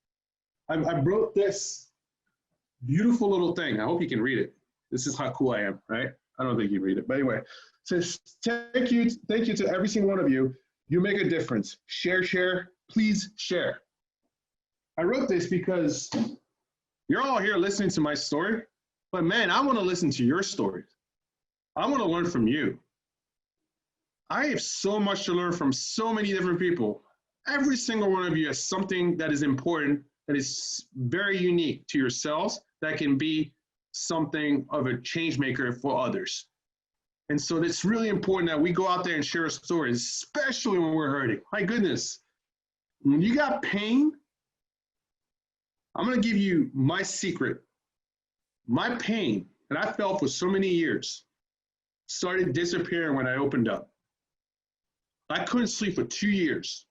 I wrote this beautiful little thing. I hope you can read it. This is how cool I am, right? I don't think you read it. But anyway, so thank you to every single one of you. You make a difference. Share, please share. I wrote this because you're all here listening to my story, but man, I want to listen to your story. I want to learn from you. I have so much to learn from so many different people. Every single one of you has something that is important, that is very unique to yourselves, that can be something of a change maker for others. And so it's really important that we go out there and share our stories, especially when we're hurting. My goodness, when you got pain, I'm going to give you my secret. My pain that I felt for so many years started disappearing when I opened up. I couldn't sleep for 2 years.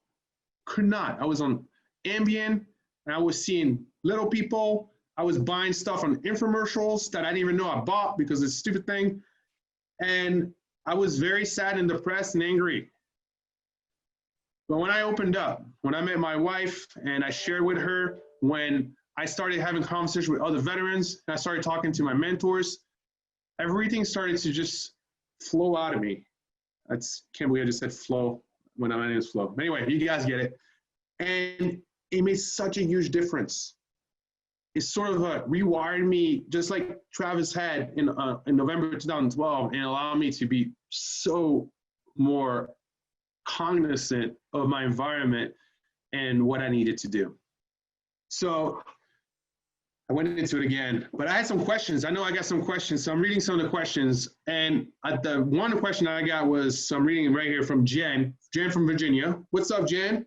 Could not. I was on Ambien, and I was seeing little people. I was buying stuff on infomercials that I didn't even know I bought because it's a stupid thing. And I was very sad and depressed and angry. But when I opened up, when I met my wife and I shared with her, when I started having conversations with other veterans, and I started talking to my mentors, everything started to just flow out of me. Can't believe I just said flow when my name is Flo. Anyway, you guys get it. And it made such a huge difference. It sort of rewired me, just like Travis had in November 2012, and allowed me to be so more cognizant of my environment and what I needed to do. So I went into it again, but I had some questions. I know I got some questions, so I'm reading some of the questions. And the one question I got was, so I'm reading right here from Jen from Virginia. What's up, Jen?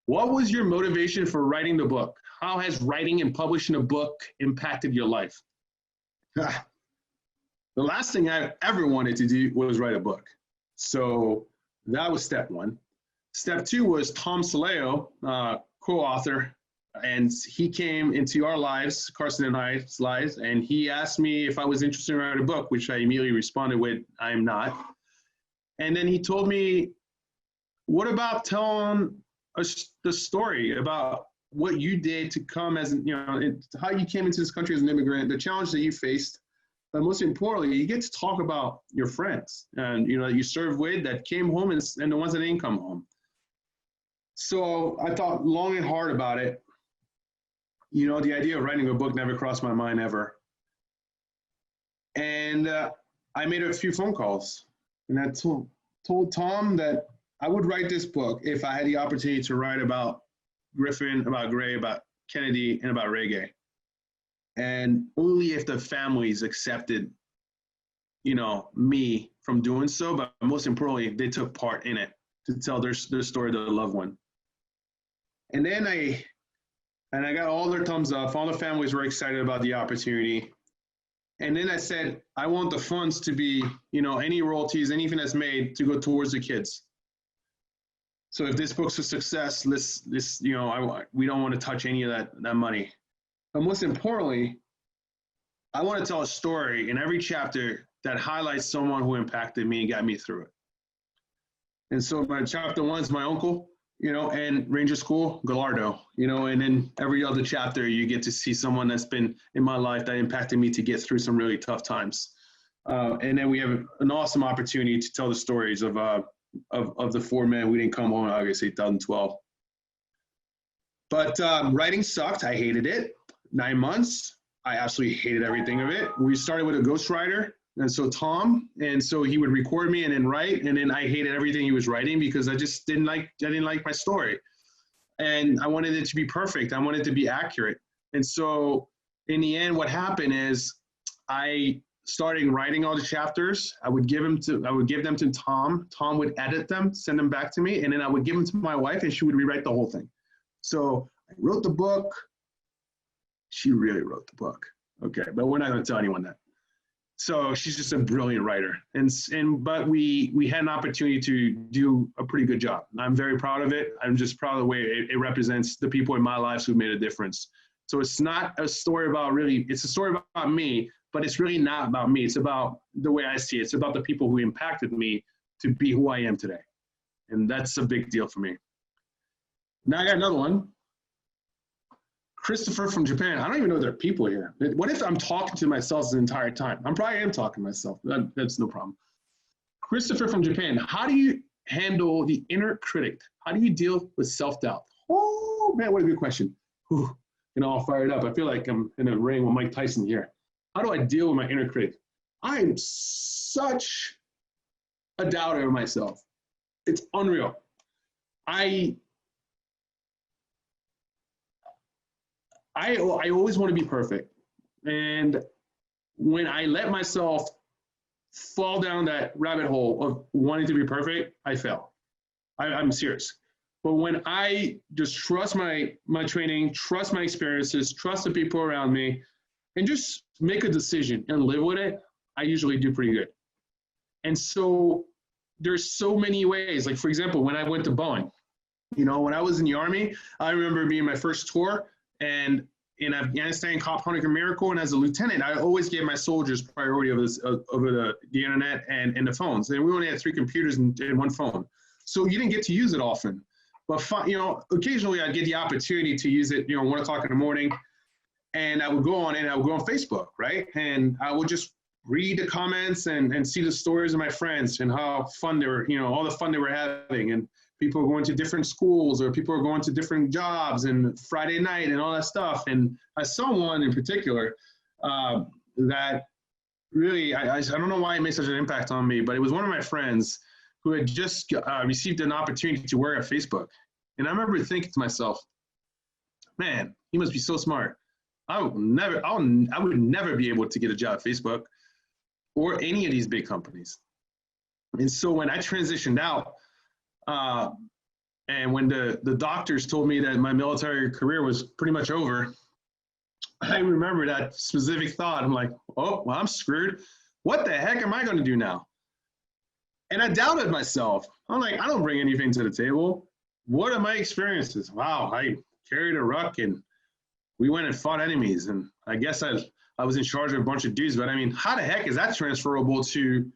What was your motivation for writing the book? How has writing and publishing a book impacted your life? The last thing I ever wanted to do was write a book. So that was step one. Step two was Tom Saleo, co-author, and he came into our lives, Carson and I's lives, and he asked me if I was interested in writing a book, which I immediately responded with, I am not. And then he told me, what about telling us the story about what you did to come as, how you came into this country as an immigrant, the challenge that you faced, but most importantly, you get to talk about your friends and, that you served with, that came home, and the ones that didn't come home. So I thought long and hard about it. The idea of writing a book never crossed my mind ever. And I made a few phone calls, and I told Tom that I would write this book if I had the opportunity to write about Griffin, about Gray, about Kennedy, and about reggae. And only if the families accepted, me from doing so, but most importantly, they took part in it to tell their story to the loved one. And then I got all their thumbs up. All the families were excited about the opportunity. And then I said, I want the funds to be, any royalties, anything that's made, to go towards the kids. So if this book's a success, we don't want to touch any of that money. But most importantly, I want to tell a story in every chapter that highlights someone who impacted me and got me through it. And so my chapter 1 is my uncle, and Ranger School, Gallardo, and then every other chapter you get to see someone that's been in my life that impacted me to get through some really tough times. And then we have an awesome opportunity to tell the stories of the 4 men we didn't come home in August 2012. But writing sucked. I hated it. 9 months. I absolutely hated everything of it. We started with a ghostwriter. And so Tom, and so he would record me and then write, and then I hated everything he was writing because I just didn't like my story. And I wanted it to be perfect. I wanted it to be accurate. And so in the end, what happened is I started writing all the chapters. I would give them to Tom. Tom would edit them, send them back to me, and then I would give them to my wife, and she would rewrite the whole thing. So I wrote the book. She really wrote the book. Okay, but we're not going to tell anyone that. So she's just a brilliant writer, but we had an opportunity to do a pretty good job. I'm very proud of it. I'm just proud of the way it represents the people in my lives who made a difference. So it's not a story it's a story about me, but it's really not about me. It's about the way I see it. It's about the people who impacted me to be who I am today. And that's a big deal for me. Now I got another one. Christopher from Japan. I don't even know there are people here. What if I'm talking to myself the entire time? I probably am talking to myself. That's no problem. Christopher from Japan. How do you handle the inner critic? How do you deal with self-doubt? Oh, man, what a good question. Whew, all fired up. I feel like I'm in a ring with Mike Tyson here. How do I deal with my inner critic? I am such a doubter of myself. It's unreal. I always want to be perfect. And when I let myself fall down that rabbit hole of wanting to be perfect, I fail. I'm serious. But when I just trust my training, trust my experiences, trust the people around me, and just make a decision and live with it, I usually do pretty good. And so there's so many ways. Like, for example, when I went to Boeing, when I was in the Army, I remember being my first tour, and in Afghanistan, Cop Hunter Miracle, and as a lieutenant, I always gave my soldiers priority over the internet and the phones. And we only had 3 computers and 1 phone. So you didn't get to use it often. But, occasionally I'd get the opportunity to use it, 1 o'clock in the morning. And I would go on Facebook, right? And I would just read the comments and see the stories of my friends and how fun they were, all the fun they were having. And people are going to different schools, or people are going to different jobs, and Friday night and all that stuff. And I saw one in particular that really, I don't know why it made such an impact on me, but it was one of my friends who had just received an opportunity to work at Facebook. And I remember thinking to myself, man, he must be so smart. I would never be able to get a job at Facebook or any of these big companies. And so when I transitioned out, and when the doctors told me that my military career was pretty much over, I remember that specific thought. I'm like, oh, well, I'm screwed. What the heck am I going to do now? And I doubted myself. I'm like, I don't bring anything to the table. What are my experiences? Wow, I carried a ruck and we went and fought enemies. And I guess I was in charge of a bunch of dudes, but I mean, how the heck is that transferable to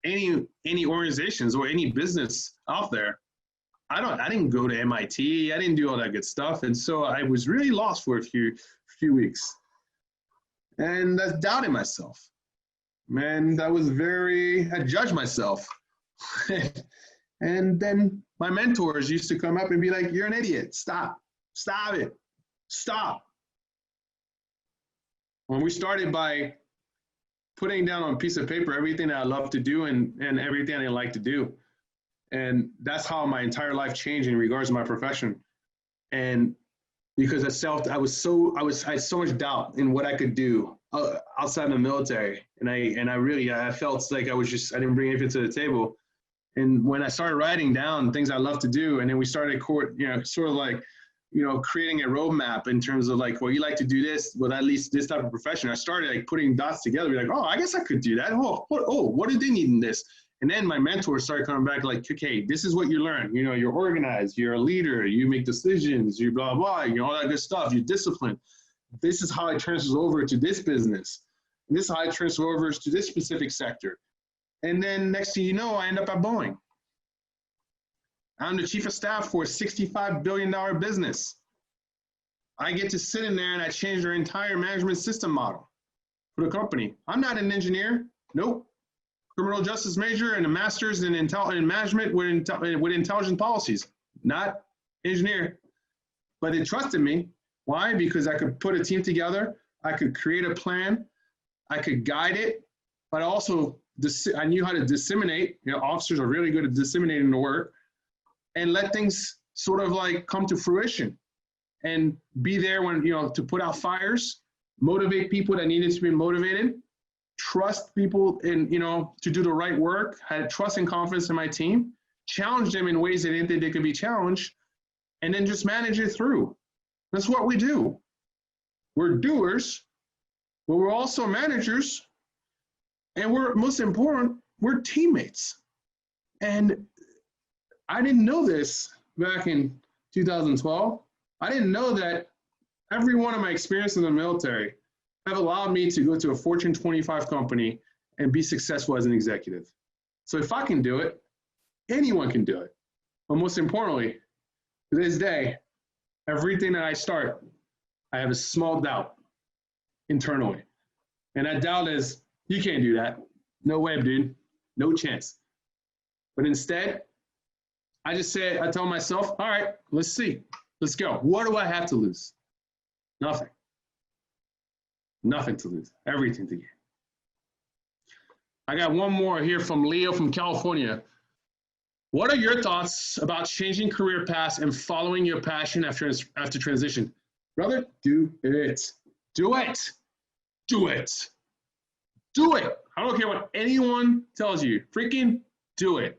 any organizations or any business out there? I didn't go to MIT. I didn't do all that good stuff. And so I was really lost for a few weeks. And I doubted myself. Man, I judged myself. And then my mentors used to come up and be like, you're an idiot. Stop it. Stop. When we started by putting down on a piece of paper everything that I love to do and everything I like to do. And that's how my entire life changed in regards to my profession. And because I had so much doubt in what I could do outside the military. And I felt like I didn't bring anything to the table. And when I started writing down things I love to do, and then we started sort of like, creating a roadmap in terms of like, well, you like to do this, well, at least this type of profession. I started like putting dots together, like, oh, I guess I could do that. Oh, what do they need in this? And then my mentors started coming back like, okay, this is what you learn. You know, you're organized, you're a leader, you make decisions, you blah, blah, you know, all that good stuff, you're disciplined. This is how it transfers over to this business. This is how it transfers over to this specific sector. And then next thing you know, I end up at Boeing. I'm the chief of staff for a $65 billion business. I get to sit in there and I change their entire management system model for the company. I'm not an engineer. Nope. Criminal justice major and a master's in management with intelligent policies. Not engineer. But they trusted me. Why? Because I could put a team together. I could create a plan. I could guide it. But also, I knew how to disseminate. You know, officers are really good at disseminating the work and let things sort of like come to fruition and be there when, you know, to put out fires, motivate people that needed to be motivated, trust people in, you know, to do the right work, had trust and confidence in my team, challenge them in ways they didn't think they could be challenged, and then just manage it through. That's what we do. We're doers, but we're also managers, and we're, most important, we're teammates. And I didn't know this back in 2012. I didn't know that every one of my experiences in the military have allowed me to go to a Fortune 25 company and be successful as an executive. So if I can do it, anyone can do it. But most importantly, to this day, everything that I start, I have a small doubt internally. And that doubt is, you can't do that. No way, dude. No chance. But instead, I tell myself, all right, let's see. Let's go. What do I have to lose? Nothing. Nothing to lose. Everything to gain. I got one more here from Leo from California. What are your thoughts about changing career paths and following your passion after transition? Brother, do it. Do it. Do it. Do it. I don't care what anyone tells you. Freaking do it.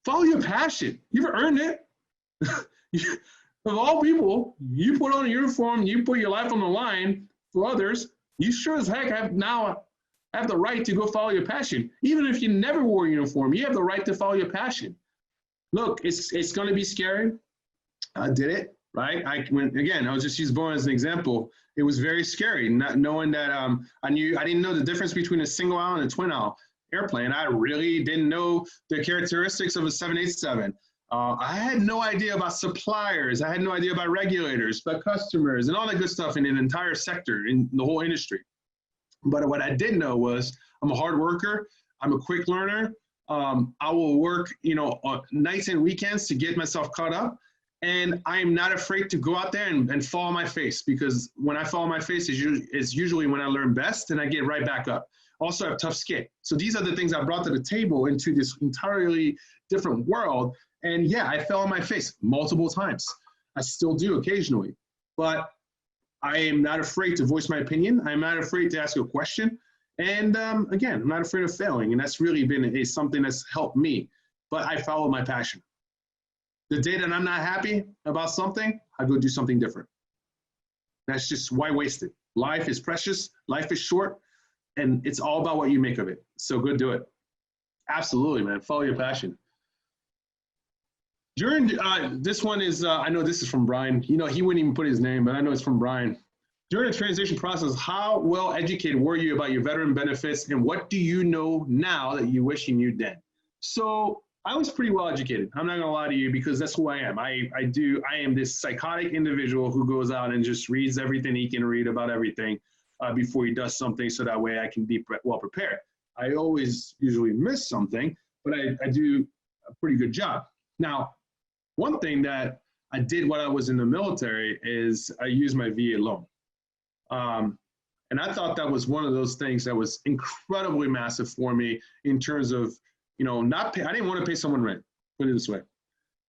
Follow your passion. You've earned it. Of all people, you put on a uniform, you put your life on the line for others, you sure as heck have the right to go follow your passion. Even if you never wore a uniform, you have the right to follow your passion. Look, it's going to be scary. I did it, right? I was just using Boeing as an example. It was very scary, not knowing that I didn't know the difference between a single aisle and a twin aisle airplane. I really didn't know the characteristics of a 787. I had no idea about suppliers. I had no idea about regulators, about customers, and all that good stuff in an entire sector, in the whole industry. But what I did know was I'm a hard worker. I'm a quick learner. I will work, nights and weekends to get myself caught up. And I'm not afraid to go out there and fall on my face, because when I fall on my face is usually when I learn best and I get right back up. Also, I have tough skin. So these are the things I brought to the table into this entirely different world. And yeah, I fell on my face multiple times. I still do occasionally. But I am not afraid to voice my opinion. I'm not afraid to ask a question. And again, I'm not afraid of failing. And that's really been something that's helped me. But I follow my passion. The day that I'm not happy about something, I go do something different. That's just why waste it. Life is precious. Life is short. And it's all about what you make of it. So go do it. Absolutely, man. Follow your passion. During this one is, I know this is from Brian. He wouldn't even put his name, but I know it's from Brian. During the transition process, how well educated were you about your veteran benefits, and what do you know now that you wish you knew then? So I was pretty well educated. I'm not gonna lie to you, because that's who I am. I am this psychotic individual who goes out and just reads everything he can read about everything before he does something, so that way I can be well prepared. I always usually miss something, but I do a pretty good job. Now, one thing that I did while I was in the military is I used my VA loan. And I thought that was one of those things that was incredibly massive for me in terms of, I didn't want to pay someone rent, put it this way.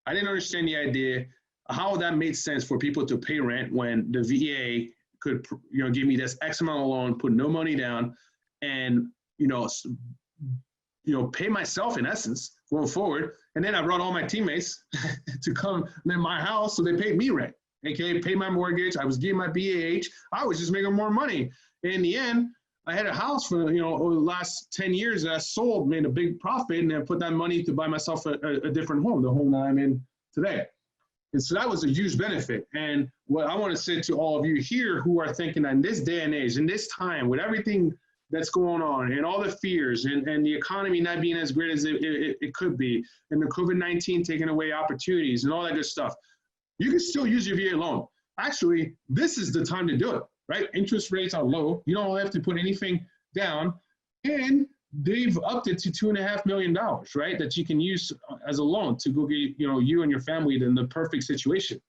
I didn't understand the idea how that made sense for people to pay rent when the VA could, give me this X amount of loan, put no money down, and, pay myself in essence going forward. And then I brought all my teammates to come in my house, so they paid me rent, aka paid my mortgage. I was getting my BAH. I was just making more money. In the end, I had a house for, over the last 10 years that I sold, made a big profit, and then put that money to buy myself a different home, the home that I'm in today. And so that was a huge benefit. And what I want to say to all of you here who are thinking that in this day and age, in this time, with everything that's going on and all the fears and the economy not being as great as it could be, and the COVID-19 taking away opportunities and all that good stuff, you can still use your VA loan. Actually, this is the time to do it, right? Interest rates are low. You don't have to put anything down. And they've upped it to $2.5 million, right? That you can use as a loan to go get, you and your family in the perfect situation,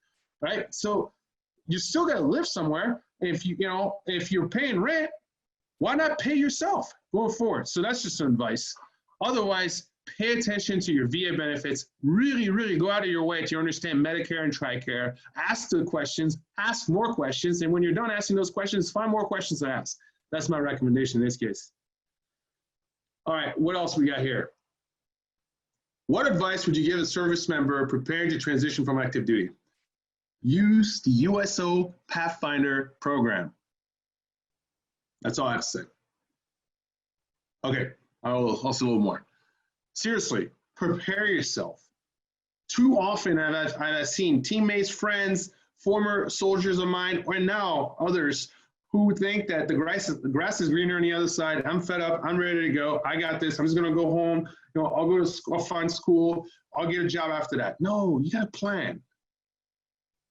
right? So you still got to live somewhere. If if you're paying rent, why not pay yourself going forward? So that's just some advice. Otherwise, pay attention to your VA benefits. Really, really go out of your way to understand Medicare and TRICARE. Ask the questions, ask more questions. And when you're done asking those questions, find more questions to ask. That's my recommendation in this case. All right, what else we got here? What advice would you give a service member preparing to transition from active duty? Use the USO Pathfinder program. That's all I have to say. Okay, I'll say a little more. Seriously, prepare yourself. Too often I've seen teammates, friends, former soldiers of mine, or now others who think that the grass is greener on the other side. I'm fed up. I'm ready to go. I got this. I'm just going to go home. I'll go to school, I'll find school. I'll get a job after that. No, you got to plan.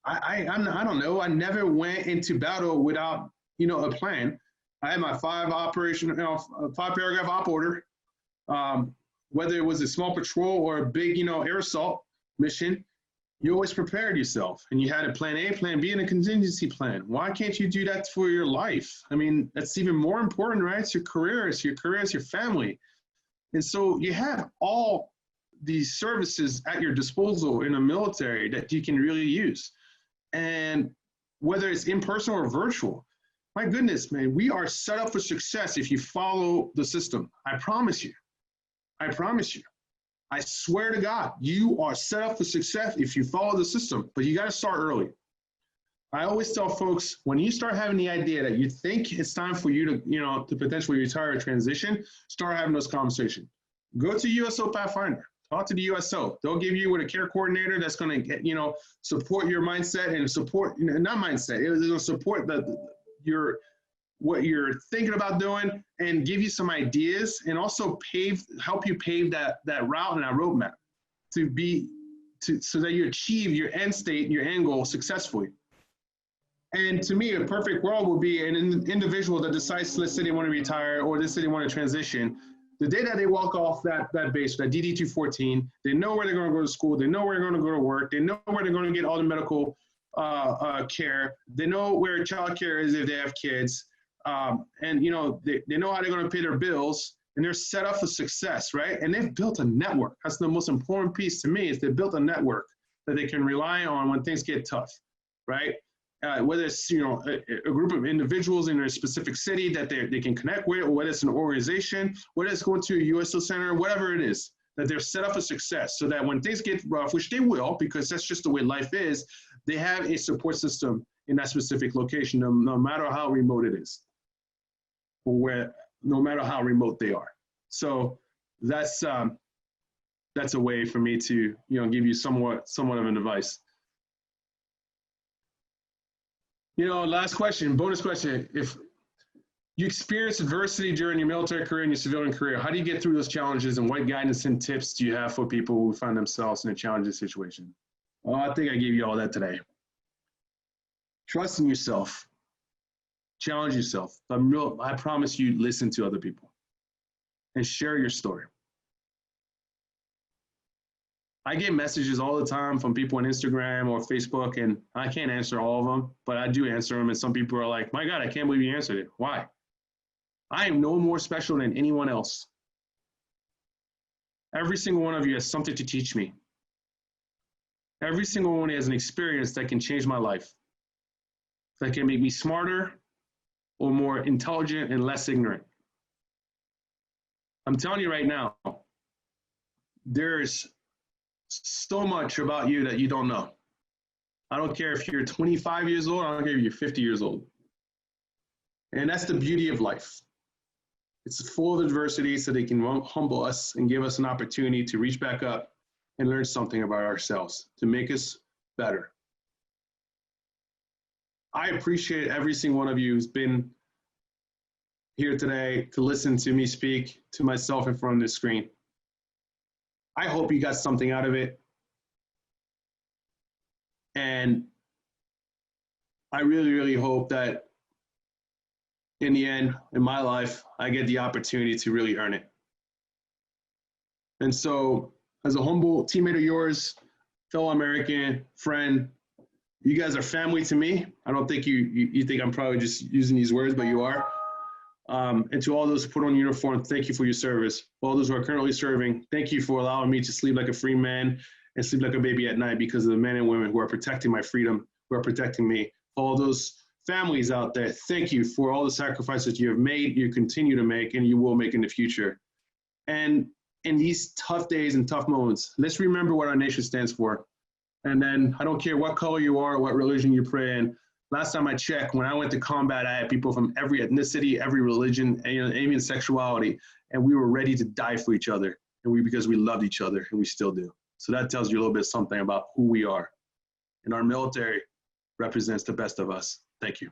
I don't know. I never went into battle without, a plan. I had my 5-paragraph op order. Whether it was a small patrol or a big, air assault mission, you always prepared yourself, and you had a plan A, plan B, and a contingency plan. Why can't you do that for your life? I mean, that's even more important, right? It's your career, it's your family. And so you have all these services at your disposal in the military that you can really use. And whether it's in person or virtual, my goodness, man, we are set up for success if you follow the system. I promise you. I promise you. I swear to God, you are set up for success if you follow the system, but you got to start early. I always tell folks, when you start having the idea that you think it's time for you to, to potentially retire or transition, start having those conversations. Go to USO Pathfinder, talk to the USO. They'll give you with a care coordinator that's going to get, support your mindset and support, not mindset, it's going to support what you're thinking about doing and give you some ideas, and also help you pave that route and that roadmap so that you achieve your end state, your end goal successfully. And to me, a perfect world would be an individual that decides, let's say they want to retire or let's say they want to transition. The day that they walk off that base, that DD-214, they know where they're going to go to school, they know where they're going to go to work, they know where they're going to get all the medical care, they know where child care is if they have kids. And they know how they're going to pay their bills, and they're set up for success, right? And they've built a network. That's the most important piece to me, is they built a network that they can rely on when things get tough, right? Whether it's a group of individuals in a specific city that they can connect with, or whether it's an organization, whether it's going to a USO center, whatever it is, that they're set up for success, so that when things get rough, which they will, because that's just the way life is, they have a support system in that specific location, no matter how remote it is, or no matter how remote they are. So that's a way for me to give you somewhat of an advice. Last question, bonus question. If you experience adversity during your military career and your civilian career, how do you get through those challenges, and what guidance and tips do you have for people who find themselves in a challenging situation? Well, I think I gave you all that today. Trust in yourself. Challenge yourself. I promise you, listen to other people and share your story. I get messages all the time from people on Instagram or Facebook, and I can't answer all of them, but I do answer them. And some people are like, my God, I can't believe you answered it. Why? I am no more special than anyone else. Every single one of you has something to teach me. Every single one has an experience that can change my life, that can make me smarter or more intelligent and less ignorant. I'm telling you right now, there's so much about you that you don't know. I don't care if you're 25 years old, I don't care if you're 50 years old. And that's the beauty of life. It's full of adversity so they can humble us and give us an opportunity to reach back up and learn something about ourselves to make us better. I appreciate every single one of you who's been here today to listen to me speak to myself in front of the screen. I hope you got something out of it. And I really, really hope that in the end, in my life, I get the opportunity to really earn it. And so, as a humble teammate of yours, fellow American, friend, you guys are family to me. I don't think you think I'm probably just using these words, but you are. And to all those who put on uniform, thank you for your service. All those who are currently serving, thank you for allowing me to sleep like a free man and sleep like a baby at night because of the men and women who are protecting my freedom, who are protecting me. All those families out there, thank you for all the sacrifices you have made, you continue to make, and you will make in the future. And in these tough days and tough moments, let's remember what our nation stands for. And then I don't care what color you are, what religion you pray in. Last time I checked, when I went to combat, I had people from every ethnicity, every religion, and even sexuality, and we were ready to die for each other, and because we loved each other, and we still do. So that tells you a little bit something about who we are. And our military represents the best of us. Thank you.